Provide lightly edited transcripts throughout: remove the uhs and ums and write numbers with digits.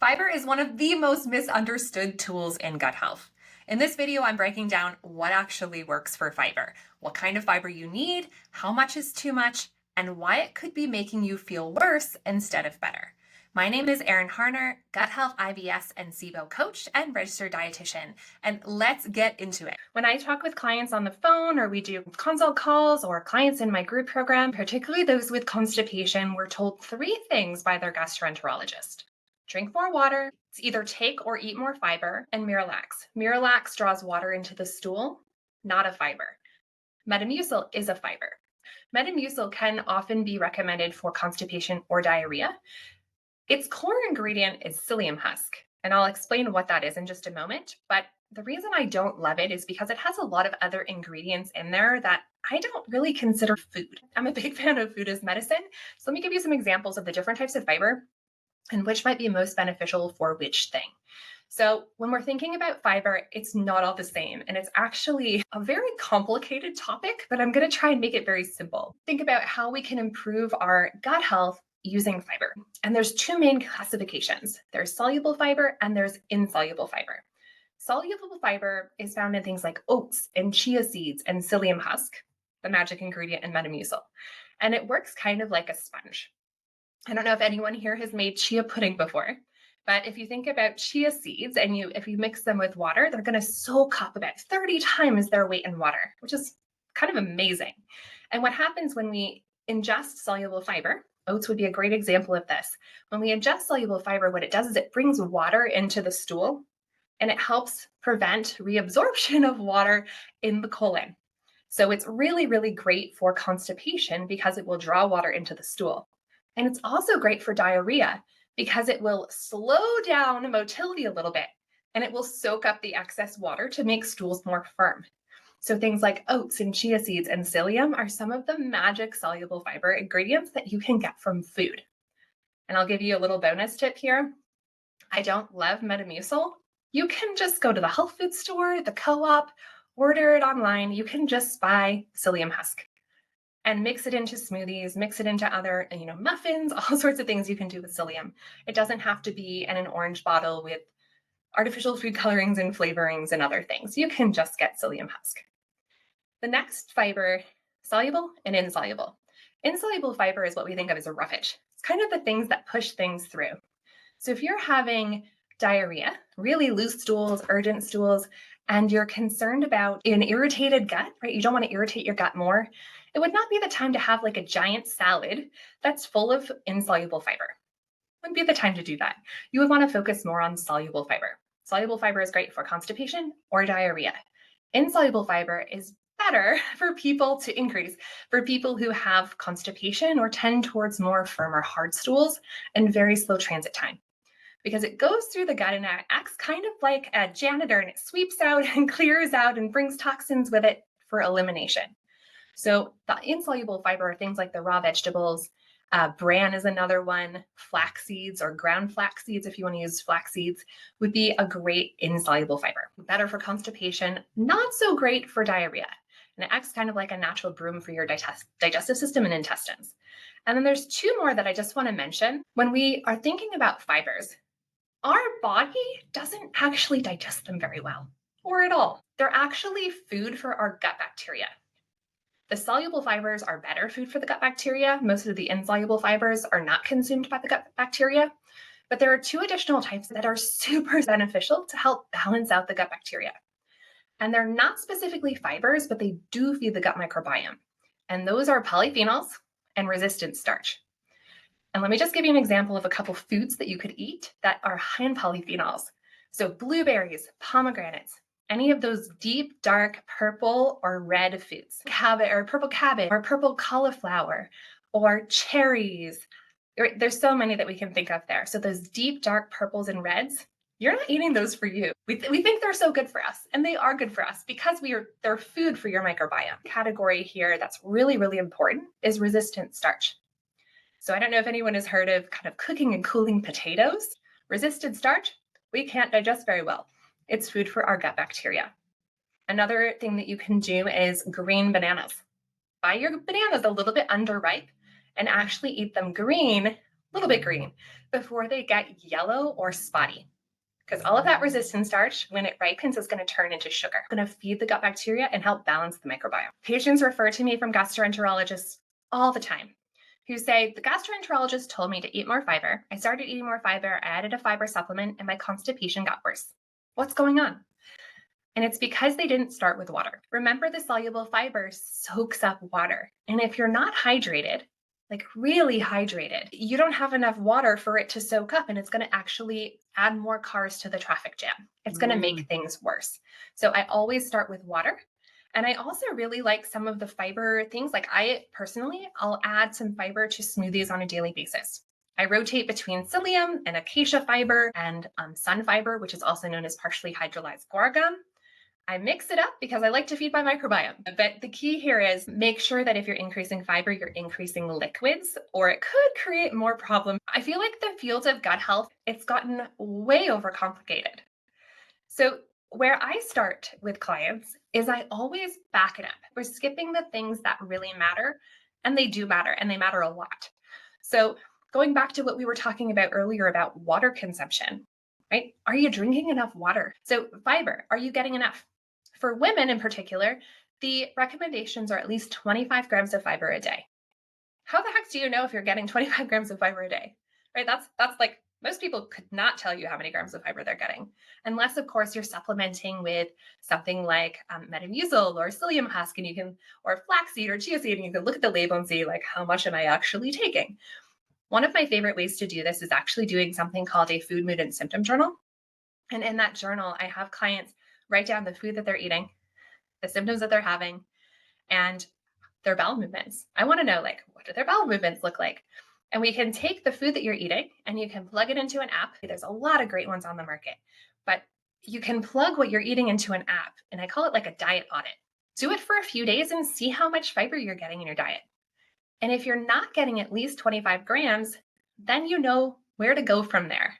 Fiber is one of the most misunderstood tools in gut health. In this video, I'm breaking down what actually works for fiber, what kind of fiber you need, how much is too much, and why it could be making you feel worse instead of better. My name is Erin Harner, gut health, IBS, and SIBO coach and registered dietitian, and let's get into it. When I talk with clients on the phone or we do consult calls or clients in my group program, particularly those with constipation, we're told three things by their gastroenterologist. Drink more water, either take or eat more fiber, and Miralax. Miralax draws water into the stool, not a fiber. Metamucil is a fiber. Metamucil can often be recommended for constipation or diarrhea. Its core ingredient is psyllium husk, and I'll explain what that is in just a moment. But the reason I don't love it is because it has a lot of other ingredients in there that I don't really consider food. I'm a big fan of food as medicine. So let me give you some examples of the different types of fiber and which might be most beneficial for which thing. So when we're thinking about fiber, it's not all the same. And it's actually a very complicated topic, but I'm going to try and make it very simple. Think about how we can improve our gut health using fiber. And there's two main classifications. There's soluble fiber and there's insoluble fiber. Soluble fiber is found in things like oats and chia seeds and psyllium husk, the magic ingredient in Metamucil. And it works kind of like a sponge. I don't know if anyone here has made chia pudding before, but if you think about chia seeds and if you mix them with water, they're going to soak up about 30 times their weight in water, which is kind of amazing. And what happens when we ingest soluble fiber, oats would be a great example of this. When we ingest soluble fiber, what it does is it brings water into the stool and it helps prevent reabsorption of water in the colon. So it's really, really great for constipation because it will draw water into the stool. And it's also great for diarrhea because it will slow down motility a little bit and it will soak up the excess water to make stools more firm. So things like oats and chia seeds and psyllium are some of the magic soluble fiber ingredients that you can get from food. And I'll give you a little bonus tip here. I don't love Metamucil. You can just go to the health food store, the co-op, order it online. You can just buy psyllium husk and mix it into smoothies, mix it into other, muffins, all sorts of things you can do with psyllium. It doesn't have to be in an orange bottle with artificial food colorings and flavorings and other things. You can just get psyllium husk. The next fiber, soluble and insoluble. Insoluble fiber is what we think of as a roughage. It's kind of the things that push things through. So if you're having diarrhea, really loose stools, urgent stools, and you're concerned about an irritated gut, right? You don't want to irritate your gut more. It would not be the time to have like a giant salad that's full of insoluble fiber. Wouldn't be the time to do that. You would want to focus more on soluble fiber. Soluble fiber is great for constipation or diarrhea. Insoluble fiber is better for people to increase for people who have constipation or tend towards more firm or hard stools and very slow transit time. Because it goes through the gut and it acts kind of like a janitor and it sweeps out and clears out and brings toxins with it for elimination. So the insoluble fiber are things like the raw vegetables. Bran is another one. Flax seeds or ground flax seeds, if you want to use flax seeds, would be a great insoluble fiber. Better for constipation, not so great for diarrhea. And it acts kind of like a natural broom for your digestive system and intestines. And then there's two more that I just want to mention. When we are thinking about fibers, our body doesn't actually digest them very well or at all. They're actually food for our gut bacteria. The soluble fibers are better food for the gut bacteria. Most of the insoluble fibers are not consumed by the gut bacteria, but there are two additional types that are super beneficial to help balance out the gut bacteria. And they're not specifically fibers, but they do feed the gut microbiome. And those are polyphenols and resistant starch. And let me just give you an example of a couple foods that you could eat that are high in polyphenols. So blueberries, pomegranates, any of those deep, dark purple or red foods, purple cabbage or purple cauliflower or cherries. There's so many that we can think of there. So those deep, dark purples and reds, you're not eating those for you. We think they're so good for us, and they are good for us because they're food for your microbiome. Category here that's really, really important is resistant starch. So I don't know if anyone has heard of kind of cooking and cooling potatoes. Resistant starch, we can't digest very well. It's food for our gut bacteria. Another thing that you can do is green bananas. Buy your bananas a little bit underripe and actually eat them green little bit green, before they get yellow or spotty. Because all of that resistant starch, when it ripens, is going to turn into sugar. It's going to feed the gut bacteria and help balance the microbiome. Patients refer to me from gastroenterologists all the time who say, the gastroenterologist told me to eat more fiber. I started eating more fiber. I added a fiber supplement and my constipation got worse. What's going on? And it's because they didn't start with water. Remember, the soluble fiber soaks up water. And if you're not hydrated, like really hydrated, you don't have enough water for it to soak up, and it's going to actually add more cars to the traffic jam. It's going to make things worse. So I always start with water. And I also really like some of the fiber things. Like I'll add some fiber to smoothies on a daily basis. I rotate between psyllium and acacia fiber and sun fiber, which is also known as partially hydrolyzed guar gum. I mix it up because I like to feed my microbiome. But the key here is make sure that if you're increasing fiber, you're increasing liquids, or it could create more problems. I feel like the field of gut health, it's gotten way overcomplicated. So where I start with clients is I always back it up. We're skipping the things that really matter, and they do matter, and they matter a lot. So going back to what we were talking about earlier about water consumption, right? Are you drinking enough water? So fiber, are you getting enough? For women in particular, the recommendations are at least 25 grams of fiber a day. How the heck do you know if you're getting 25 grams of fiber a day? Right? That's like, most people could not tell you how many grams of fiber they're getting, unless, of course, you're supplementing with something like Metamucil or psyllium husk, and or flaxseed or chia seed, and you can look at the label and see, like, how much am I actually taking? One of my favorite ways to do this is actually doing something called a food, mood, and symptom journal. And in that journal, I have clients write down the food that they're eating, the symptoms that they're having, and their bowel movements. I want to know, like, what do their bowel movements look like? And we can take the food that you're eating and you can plug it into an app. There's a lot of great ones on the market, but you can plug what you're eating into an app, and I call it like a diet audit. Do it for a few days and see how much fiber you're getting in your diet. And if you're not getting at least 25 grams, then you know where to go from there.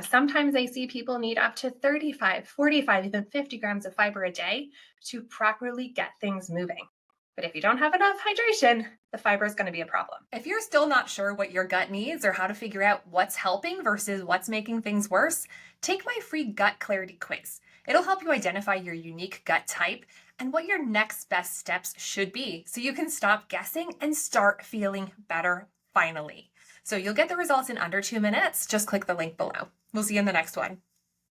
Sometimes I see people need up to 35, 45, even 50 grams of fiber a day to properly get things moving. But if you don't have enough hydration, the fiber is going to be a problem. If you're still not sure what your gut needs or how to figure out what's helping versus what's making things worse, take my free gut clarity quiz. It'll help you identify your unique gut type and what your next best steps should be so you can stop guessing and start feeling better finally. So you'll get the results in under 2 minutes. Just click the link below. We'll see you in the next one.